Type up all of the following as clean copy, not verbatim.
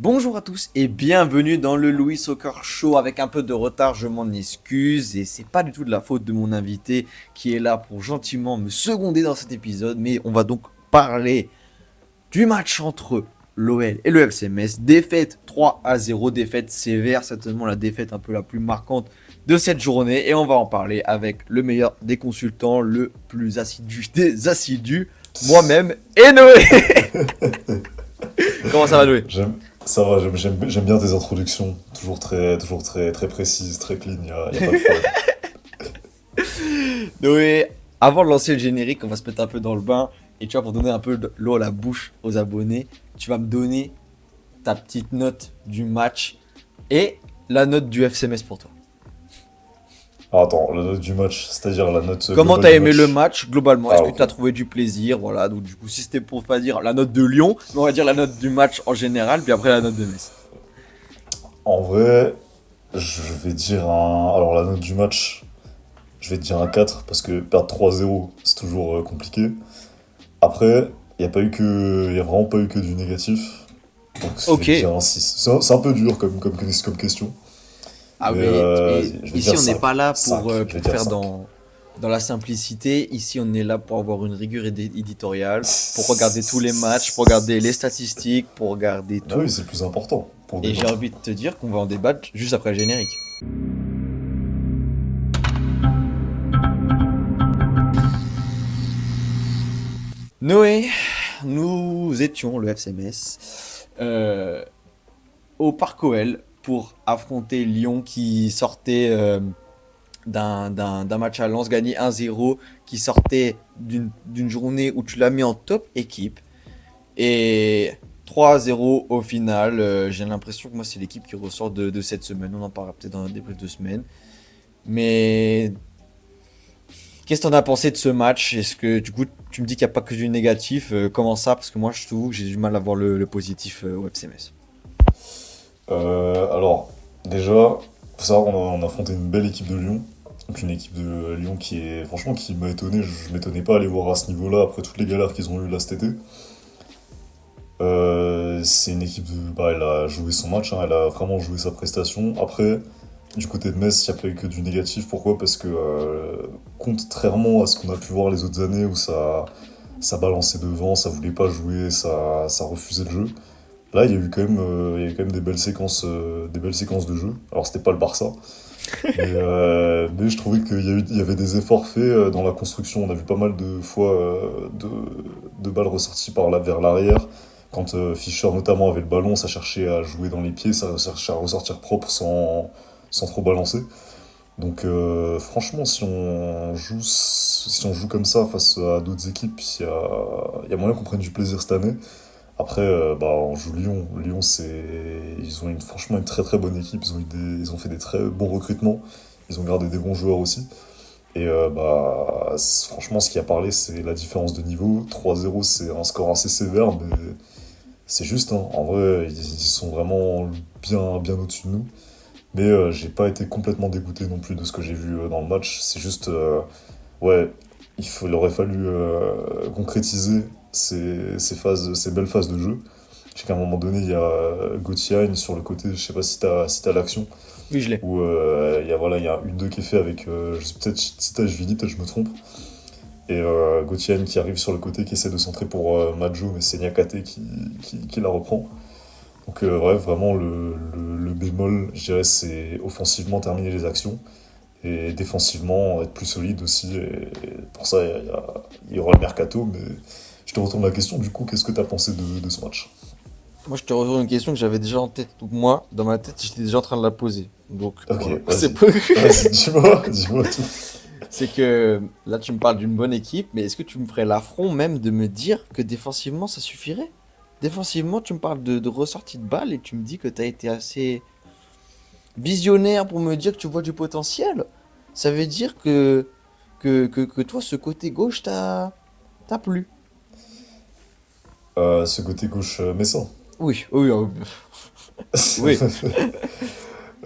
Bonjour à tous et bienvenue dans le Louis Soccer Show. Avec un peu de retard, je m'en excuse et c'est pas du tout de la faute de mon invité qui est là pour gentiment me seconder dans cet épisode. Mais on va donc parler du match entre l'OL et le FC Metz. Défaite 3-0, défaite sévère, certainement la défaite un peu la plus marquante de cette journée. Et on va en parler avec le meilleur des consultants, le plus assidu des assidus, moi-même et Noé. Comment ça va, Noé? Ça va, j'aime bien tes introductions, toujours très précises, très clean, y a pas de problème. Noé, avant de lancer le générique, on va se mettre un peu dans le bain. Et tu vois, pour donner un peu de l'eau à la bouche aux abonnés, tu vas me donner ta petite note du match et la note du FC Metz pour toi. Ah, attends, la note du match, c'est-à-dire la note Comment globale t'as du aimé le match. match globalement? Ah, Est-ce que ok. t'as trouvé du plaisir? Voilà, donc du coup, si c'était pour pas dire la note de Lyon, mais on va dire la note du match en général, puis après la note de Metz. En vrai, je vais dire un... Alors la note du match, je vais te dire un 4, parce que perdre 3-0, c'est toujours compliqué. Après, y a vraiment pas eu que du négatif, donc je vais Ok. te dire un 6. C'est un peu dur comme question, Ah mais mais je vais ici dire on n'est 5. pas là 5, je vais pour dire faire 5. dans la simplicité. Ici on est là pour avoir une rigueur éditoriale, pour regarder tous les matchs, pour regarder les statistiques, pour regarder Ah oui, tout. c'est le plus important pour Et j'ai débattre. envie de te dire qu'on va en débattre juste après le générique. Noé, nous étions le FC Metz au Parc OL pour affronter Lyon qui sortait d'un match à Lens gagné 1-0, qui sortait d'une journée où tu l'as mis en top équipe. Et 3-0 au final. J'ai l'impression que moi, c'est l'équipe qui ressort de cette semaine. On en parlera peut-être dans le débrief de semaine. Mais qu'est-ce que t'en as pensé de ce match? Est-ce que du coup, tu me dis qu'il n'y a pas que du négatif? Comment ça? Parce que moi, je trouve que j'ai du mal à voir le positif au FC Metz. Alors, déjà, faut savoir qu'on a affronté une belle équipe de Lyon. Donc une équipe de Lyon qui est, franchement, qui m'a étonné. Je m'étonnais pas à les voir à ce niveau-là après toutes les galères qu'ils ont eues là cet été. C'est une équipe bah, elle a joué son match, hein, elle a vraiment joué sa prestation. Après, du côté de Metz, il n'y a pas eu que du négatif. Pourquoi? Parce que, contrairement à ce qu'on a pu voir les autres années où ça balançait devant, ça voulait pas jouer, ça refusait le jeu. Là, il y a eu quand même des belles séquences de jeu. Alors, c'était pas le Barça, mais je trouvais il y avait des efforts faits dans la construction. On a vu pas mal de fois de balles ressorties par là vers l'arrière. Quand Fischer notamment avait le ballon, ça cherchait à jouer dans les pieds, ça cherchait à ressortir propre sans trop balancer. Donc franchement, si on joue comme ça face à d'autres équipes, il y a moyen qu'on prenne du plaisir cette année. Après, bah, on joue Lyon. Lyon, ils ont franchement une très très bonne équipe. Ils ont fait des très bons recrutements. Ils ont gardé des bons joueurs aussi. Et bah, franchement, ce qui a parlé, c'est la différence de niveau. 3-0, c'est un score assez sévère, mais c'est juste, hein. En vrai, ils sont vraiment bien au-dessus de nous. Mais j'ai pas été complètement dégoûté non plus de ce que j'ai vu dans le match. C'est juste, ouais, il aurait fallu concrétiser ces belles phases de jeu. Je sais qu'à un moment donné, il y a Gauthier sur le côté, je sais pas si t'as l'action, Oui, je l'ai. où il y a un 1-2 qui est fait avec, je sais peut-être si t'as Jvili, peut-être je me trompe, et Gauthier qui arrive sur le côté, qui essaie de centrer pour Majo, mais c'est Niakate qui la reprend. Donc ouais, vraiment le bémol, je dirais, c'est offensivement terminer les actions et défensivement être plus solide aussi. Et pour ça, il y aura le mercato. Mais je te retourne la question, du coup, qu'est-ce que tu as pensé de ce match? Moi, je te retourne une question que j'avais déjà en tête. Donc, moi, dans ma tête, j'étais déjà en train de la poser. Donc, Ok, voilà. C'est vas-y. pas- Vas-y, dis-moi tout. C'est que là, tu me parles d'une bonne équipe, mais est-ce que tu me ferais l'affront même de me dire que défensivement, ça suffirait? Défensivement, tu me parles de ressortie de balle et tu me dis que tu as été assez visionnaire pour me dire que tu vois du potentiel. Ça veut dire que toi, ce côté gauche, t'as plu. Ce côté gauche messin. Oui, oui, oui.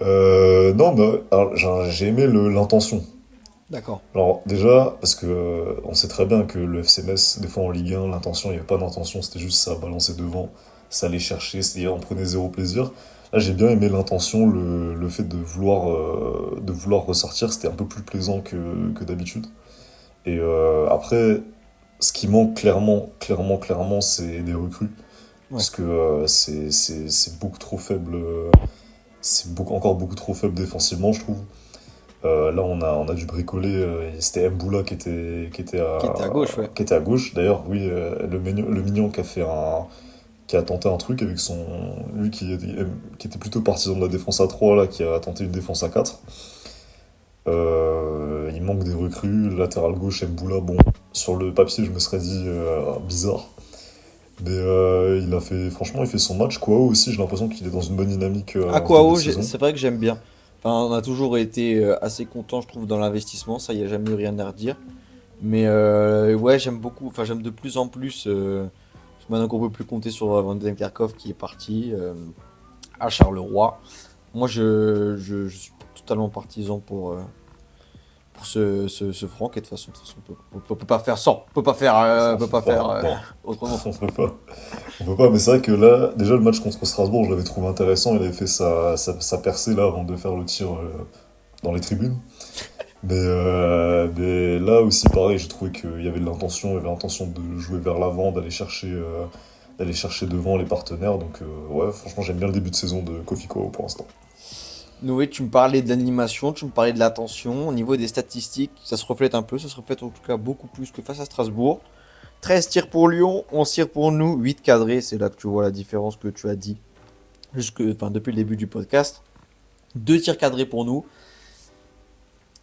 Non, mais alors, j'ai aimé l'intention. D'accord. Alors déjà, parce que on sait très bien que le FC Metz, des fois en Ligue 1, l'intention, il n'y avait pas d'intention, c'était juste ça, balancer devant. ça allait chercher, c'est-à-dire on prenait zéro plaisir. Là, j'ai bien aimé l'intention, le fait de vouloir ressortir, c'était un peu plus plaisant que d'habitude. Et après, ce qui manque clairement, c'est des recrues. Ouais. Parce que c'est beaucoup trop faible, encore beaucoup trop faible défensivement, je trouve. Là, on a dû bricoler. Et c'était Mboula Qui était à gauche, ouais. qui était à gauche. D'ailleurs, oui, le mignon qui a tenté un truc avec lui qui était plutôt partisan de la défense à 3 là, qui a tenté une défense à 4. Il manque des recrues. Latéral gauche, Mboula, bon, sur le papier, je me serais dit bizarre. Mais franchement, il fait son match. Kwao aussi, j'ai l'impression qu'il est dans une bonne dynamique en ce début de Aquao, saison. c'est vrai que j'aime bien. Enfin, on a toujours été assez content, je trouve, dans l'investissement. Ça, il n'y a jamais eu rien à redire. Mais ouais, j'aime beaucoup. Enfin, j'aime de plus en plus. Maintenant qu'on peut plus compter sur Van Karkov qui est parti à Charleroi. Moi, je suis totalement partisan pour ce Franck. Et de toute façon, on peut pas faire sans. On peut pas faire Non, autrement. on peut pas. On peut pas, mais c'est vrai que là, déjà le match contre Strasbourg, je l'avais trouvé intéressant. Il avait fait sa percée là avant de faire le tir dans les tribunes. Mais là aussi, pareil, j'ai trouvé qu'il y avait de l'intention, il y avait l'intention de jouer vers l'avant, d'aller chercher devant les partenaires. Donc, ouais, franchement, j'aime bien le début de saison de Kofi Koa pour l'instant. Noé, tu me parlais de l'animation, tu me parlais de l'attention. Au niveau des statistiques, ça se reflète un peu. Ça se reflète en tout cas beaucoup plus que face à Strasbourg. 13 tirs pour Lyon, 11 tirs pour nous, 8 cadrés. C'est là que tu vois la différence que tu as dit depuis le début du podcast. 2 tirs cadrés pour nous.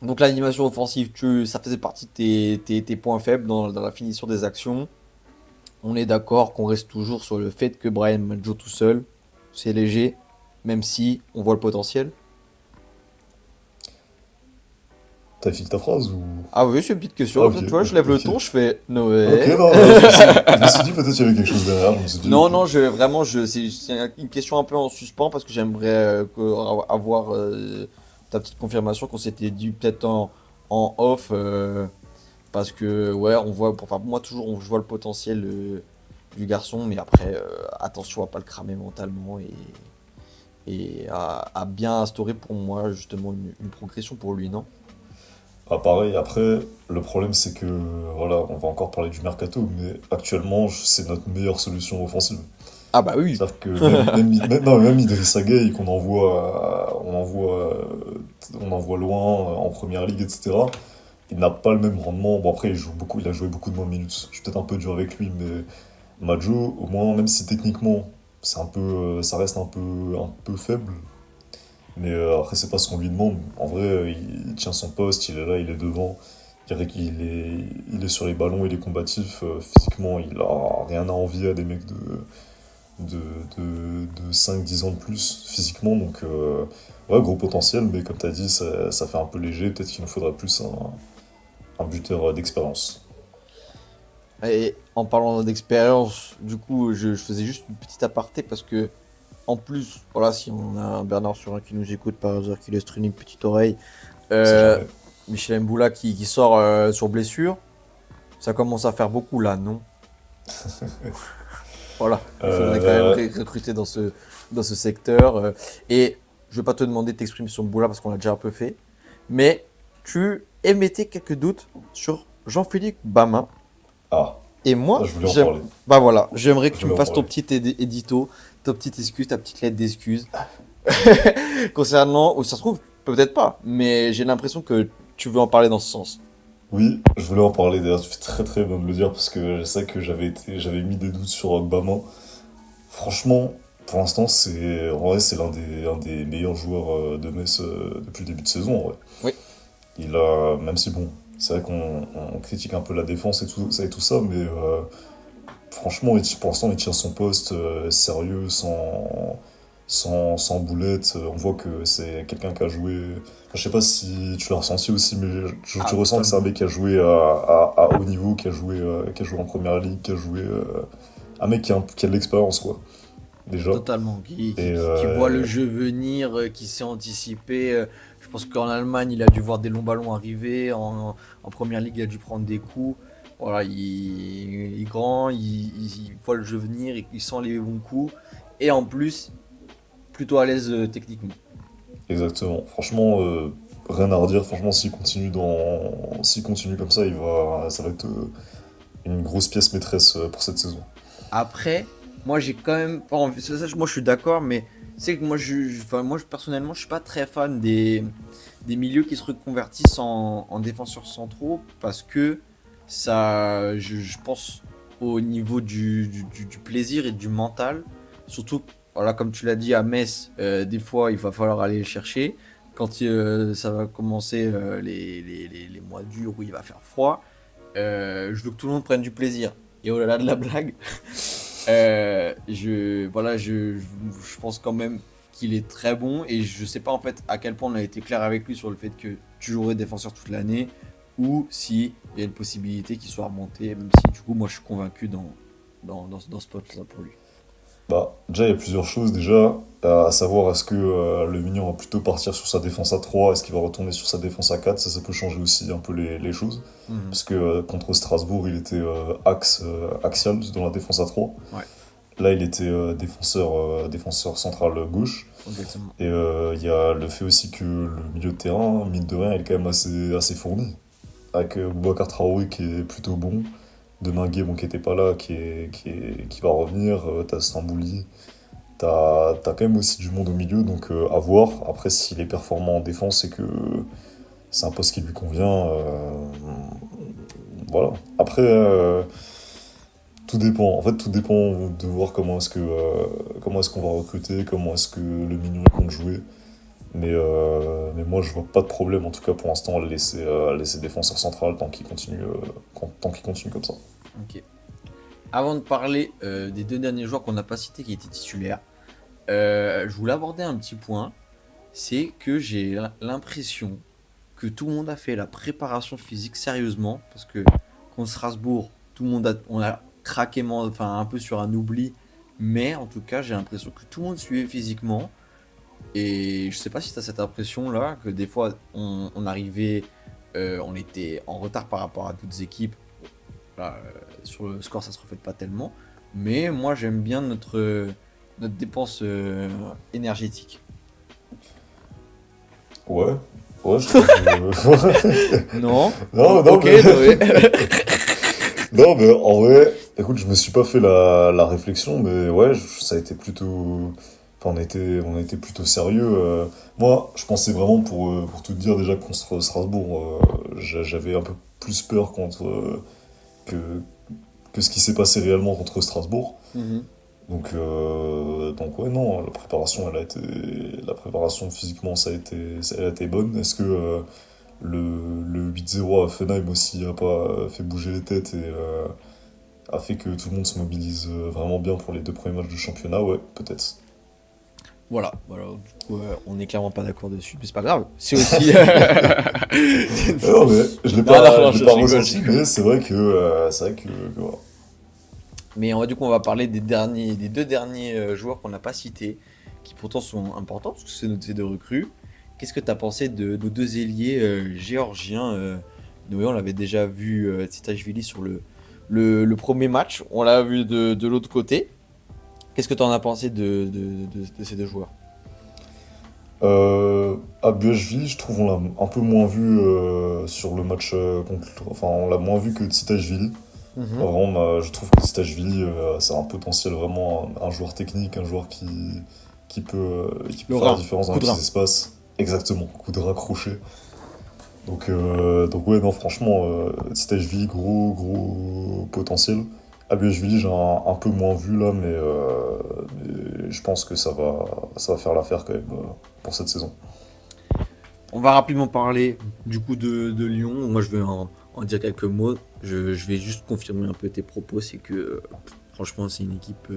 Donc l'animation offensive, ça faisait partie de tes points faibles dans la finition des actions. On est d'accord qu'on reste toujours sur le fait que Brian Maggio tout seul, c'est léger, même si on voit le potentiel. T'as fini ta phrase ou... Ah oui, c'est une petite Ah, question. ok, Tu vois, je lève le ok. ton, je fais Ok, Noé. non, je me suis dit peut-être qu'il y avait quelque chose derrière, je me suis dit, Non, ok. non, c'est une question un peu en suspens parce que j'aimerais avoir ta petite confirmation qu'on s'était dit peut-être en off parce que ouais, on voit, enfin moi toujours je vois le potentiel du garçon, mais après attention à pas le cramer mentalement et à bien instaurer pour moi justement une progression pour lui, non? Ah, pareil, après, le problème c'est que, voilà, on va encore parler du mercato, mais actuellement, c'est notre meilleure solution offensive. Ah bah oui. C'est-à-dire que non, même Idrissa Gueye, on envoie loin en première ligue, etc., il n'a pas le même rendement. Bon, après, il a joué beaucoup de moins de minutes. Je suis peut-être un peu dur avec lui, mais Majo, au moins, même si techniquement, ça reste un peu faible, mais après, c'est pas ce qu'on lui demande. En vrai, il tient son poste, il est là, il est devant. Je dirais il est sur les ballons, il est combatif. Physiquement, il a rien à envier à des mecs de, de 5-10 ans de plus physiquement. Donc, ouais, gros potentiel, mais comme tu as dit, ça fait un peu léger. Peut-être qu'il nous faudrait plus un buteur d'expérience. Et en parlant d'expérience, du coup, je faisais juste une petite aparté parce que, en plus, voilà, si on a un Bernard Surin qui nous écoute par hasard, qui laisse traîner une petite oreille, On sait euh, jamais. Michel Mboula qui sort sur blessure, ça commence à faire beaucoup là, non? Voilà, il faudrait quand même Euh, recruter dans ce secteur. Et je vais pas te demander de t'exprimer sur Mboula parce qu'on l'a déjà un peu fait, mais tu émettais quelques doutes sur Jean-Philippe Bamin. ah, Et ça, moi, je voulais en parler. bah voilà, j'aimerais que Je tu me voulais en fasses ton parler. petit édito, ta petite excuse, ta petite lettre d'excuse concernant, ou ça se trouve, peut-être pas, mais j'ai l'impression que tu veux en parler dans ce sens. Oui, je voulais en parler. D'ailleurs, tu fais très très bien de le dire parce que je sais que j'avais mis des doutes sur Obama. Franchement, pour l'instant, en vrai, c'est un des meilleurs joueurs de Metz depuis le début de saison, en vrai. Oui, Même si bon, c'est vrai on critique un peu la défense et tout ça, mais franchement, pour l'instant, il tient son poste sérieux, sans boulette. On voit que c'est quelqu'un qui a joué. Enfin, je sais pas si tu l'as ressenti aussi, mais ah, tu ressens que c'est un totalement. mec qui a joué à haut niveau, qui a joué en première ligue, qui a joué. Un mec qui a de l'expérience, quoi, déjà. Totalement, Et qui voit le jeu venir, qui sait anticiper. Je pense qu'en Allemagne, il a dû voir des longs ballons arriver. En première ligue, il a dû prendre des coups. Voilà, il est grand, il voit le jeu venir, il sent les bons coups. Et en plus, plutôt à l'aise techniquement. Exactement. Franchement, rien à redire. Franchement, s'il continue comme ça, ça va être une grosse pièce maîtresse pour cette saison. Après, moi j'ai quand même pas envie. Moi je suis d'accord, mais c'est que enfin, personnellement, je suis pas très fan des milieux qui se reconvertissent en défenseurs centraux parce que je pense au niveau du plaisir et du mental. Surtout, voilà, comme tu l'as dit à Metz, des fois il va falloir aller le chercher. Quand ça va commencer les mois durs où il va faire froid, je veux que tout le monde prenne du plaisir. Et au-delà de la blague, je pense quand même qu'il est très bon et je sais pas en fait à quel point on a été clair avec lui sur le fait que tu jouerais défenseur toute l'année ou si il y a une possibilité qu'il soit remonté, même si du coup moi je suis convaincu dans ce poste-là pour lui. Bah, déjà, il y a plusieurs choses. Déjà, à savoir, est-ce que le Mignon va plutôt partir sur sa défense à 3, est-ce qu'il va retourner sur sa défense à 4? Ça peut changer aussi un peu les choses. Mhm. Parce que contre Strasbourg, il était axial dans la défense à 3. Ouais, Là, il était défenseur central gauche. exactement. Et il y a le fait aussi que le milieu de terrain, mine de rien, il est quand même assez fourni. Avec Boubacar Traoré qui est plutôt bon. Demain Gueye, bon, qui était pas là, qui va revenir. T'as Stambouli. T'as quand même aussi du monde au milieu, donc à voir. Après, s'il est performant en défense et que c'est un poste qui lui convient, voilà. Après, tout dépend. En fait, tout dépend de voir comment est-ce qu'on va recruter, comment est-ce que le Mignon compte jouer. Mais moi, je vois pas de problème, en tout cas pour l'instant, à le laisser défenseur central tant qu'il continue comme ça. Ok. Avant de parler des deux derniers joueurs qu'on n'a pas cités qui étaient titulaires, je voulais aborder un petit point. C'est que j'ai l'impression que tout le monde a fait la préparation physique sérieusement parce que contre Strasbourg, tout le monde on a craqué, enfin un peu sur un oubli, mais en tout cas j'ai l'impression que tout le monde suivait physiquement et je sais pas si tu as cette impression là que des fois on arrivait, on était en retard par rapport à d'autres équipes. Là, sur le score ça se reflète pas tellement, mais moi j'aime bien notre dépense énergétique. Ouais, ouais, je trouve que... Non. Non, non, Ok, mais... Noé. Non, mais en vrai, écoute, je me suis pas fait la réflexion, mais ouais, ça a été plutôt. Enfin, on a été plutôt sérieux. Moi, je pensais vraiment, pour tout te dire, déjà contre Strasbourg, j'avais un peu plus peur que, que ce qui s'est passé réellement contre Strasbourg. Mhm. Donc ouais, non, la préparation physiquement, elle a été bonne. Est-ce que le 8-0 à Fenheim aussi a pas fait bouger les têtes et a fait que tout le monde se mobilise vraiment bien pour les deux premiers matchs du championnat? Ouais, peut-être. Voilà, du coup, on n'est clairement pas d'accord dessus, mais c'est pas grave. C'est aussi. Non, mais je l'ai Non, non, pas, non, je l'ai je pas rigole, je ressenti, rigole. mais c'est vrai que voilà. Mais du coup, on va parler des deux derniers joueurs qu'on n'a pas cités, qui pourtant sont importants, parce que c'est ces deux recrues. Qu'est-ce que tu as pensé de nos deux ailiers géorgiens Noé, on l'avait déjà vu, Tsitashvili sur le premier match, on l'a vu de l'autre côté. Qu'est-ce que tu en as pensé de ces deux joueurs? À Buashvili, je trouve on l'a un peu moins vu sur le match Enfin, on l'a moins vu que Tsitashvili. Mhm. Vraiment, je trouve que Stashvili, c'est un potentiel vraiment un joueur technique, un joueur qui peut Le faire la rein, différence dans coup les de petits rein. espaces. Exactement, coup de raccroché. Donc ouais, non, franchement, Stashvili, gros potentiel. Abiashvili, j'ai un peu moins vu là, mais je pense que ça va faire l'affaire quand même pour cette saison. On va rapidement parler du coup de Lyon. Moi, je vais en dire quelques mots. Je vais juste confirmer un peu tes propos. C'est que franchement, c'est une équipe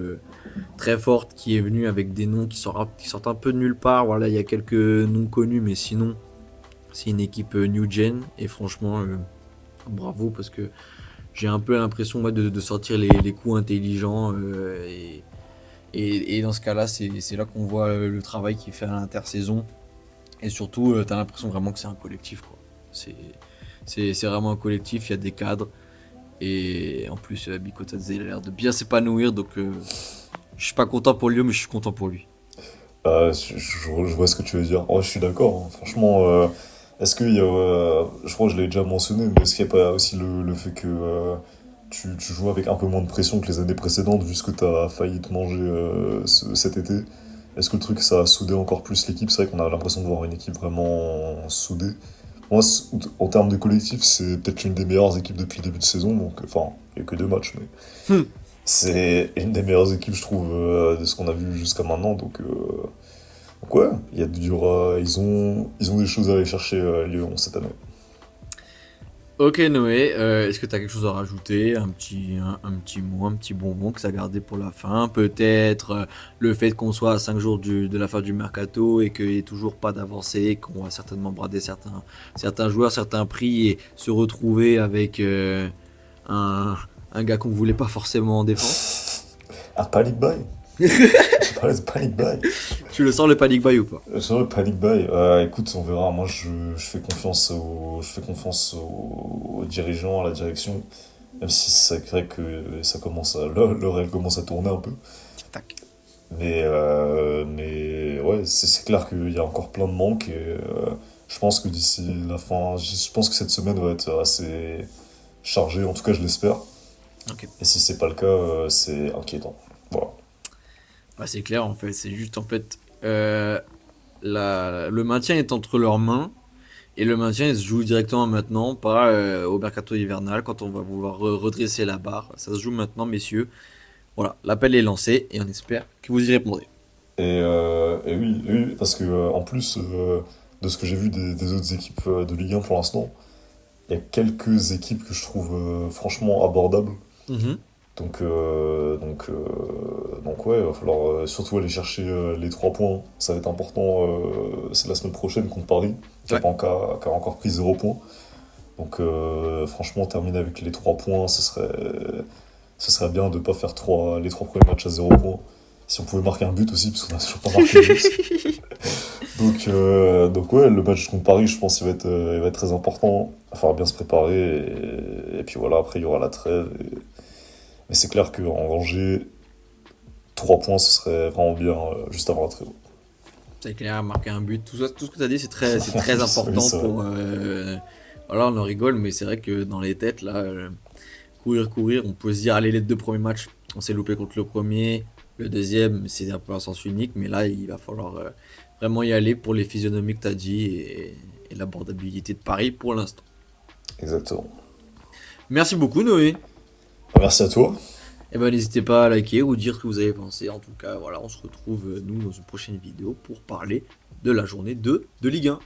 très forte qui est venue avec des noms qui sortent un peu de nulle part. Voilà, il y a quelques noms connus, mais sinon, c'est une équipe new gen. Et franchement, bravo parce que j'ai un peu l'impression moi, de sortir les coups intelligents. Et dans ce cas-là, c'est là qu'on voit le travail qu'il fait à l'intersaison. Et surtout, t'as l'impression vraiment que c'est un collectif, quoi. C'est vraiment un collectif, il y a des cadres. Et en plus, Bikotadze, il a l'air de bien s'épanouir, donc je suis pas content pour lui, mais je suis content pour lui. Je vois ce que tu veux dire. Ouais, je suis d'accord, hein. Franchement, est-ce qu'il y a. Je crois que je l'ai déjà mentionné, mais est-ce qu'il n'y a pas aussi le fait que tu joues avec un peu moins de pression que les années précédentes, vu ce que tu as failli te manger cet été? Est-ce que le truc, ça a soudé encore plus l'équipe? C'est vrai qu'on a l'impression de voir une équipe vraiment soudée. Moi, en termes de collectif, c'est peut-être l'une des meilleures équipes depuis le début de saison. Donc, enfin, il n'y a que 2 matchs, mais Hmm. c'est une des meilleures équipes, je trouve, de ce qu'on a vu jusqu'à maintenant. Donc ouais, il y a ils ont des choses à aller chercher Lyon cette année. Ok Noé, est-ce que tu as quelque chose à rajouter? Un petit mot, un petit bonbon que ça a gardé pour la fin? Peut-être le fait qu'on soit à 5 jours de la fin du mercato et qu'il n'y ait toujours pas d'avancée, qu'on va certainement brader certains joueurs, certains prix et se retrouver avec un, un gars qu'on voulait pas forcément en défense. Ah, Panic Buy. Tu parlais de Panic Buy. Tu le sens le panic buy ou pas? Sur le Panic Buy, écoute, on verra. Moi, je fais confiance aux dirigeants, à la direction. Même si c'est vrai que ça commence à, l'heure, elle commence à tourner un peu. Tac. Mais ouais, c'est clair qu'il y a encore plein de manques et je pense que d'ici la fin, je pense que cette semaine va être assez chargée, en tout cas je l'espère. Ok. Et si c'est pas le cas, c'est inquiétant. Voilà. Bah, c'est clair en fait, c'est juste en fait le maintien est entre leurs mains. Et le maintien, il se joue directement maintenant, pas au mercato hivernal, quand on va vouloir redresser la barre. Ça se joue maintenant, messieurs. Voilà, l'appel est lancé et on espère que vous y répondrez. Et oui, parce que en plus de ce que j'ai vu des autres équipes de Ligue 1 pour l'instant, il y a quelques équipes que je trouve franchement abordables. Mhm. Donc ouais, il va falloir surtout aller chercher les 3 points. Ça va être important. C'est la semaine prochaine contre Paris, Ouais, qui a encore pris 0 points. Donc franchement, terminer avec les 3 points, ce serait bien de ne pas faire les 3 premiers matchs à 0 points. Si on pouvait marquer un but aussi, parce qu'on n'a toujours pas marqué de but. Donc ouais, le match contre Paris, je pense qu'il va être très important. Il va falloir bien se préparer. Et puis voilà, après il y aura la trêve. Mais c'est clair qu'engranger 3 points, ce serait vraiment bien juste avant la trêve. c'est clair, marquer un but, tout ça, tout ce que tu as dit, c'est très Oui, important c'est vrai. pour. Voilà, on en rigole, mais c'est vrai que dans les têtes, là, courir, on peut se dire, allez, les 2 premiers matchs, on s'est loupé contre le premier, le deuxième, c'est un peu un sens unique, mais là, il va falloir vraiment y aller pour les physionomies que tu as dit et l'abordabilité de Paris pour l'instant. Exactement. Merci beaucoup, Noé. Merci à toi. Et ben, n'hésitez pas à liker ou dire ce que vous avez pensé. En tout cas, voilà, on se retrouve, nous, dans une prochaine vidéo pour parler de la journée 2 de Ligue 1.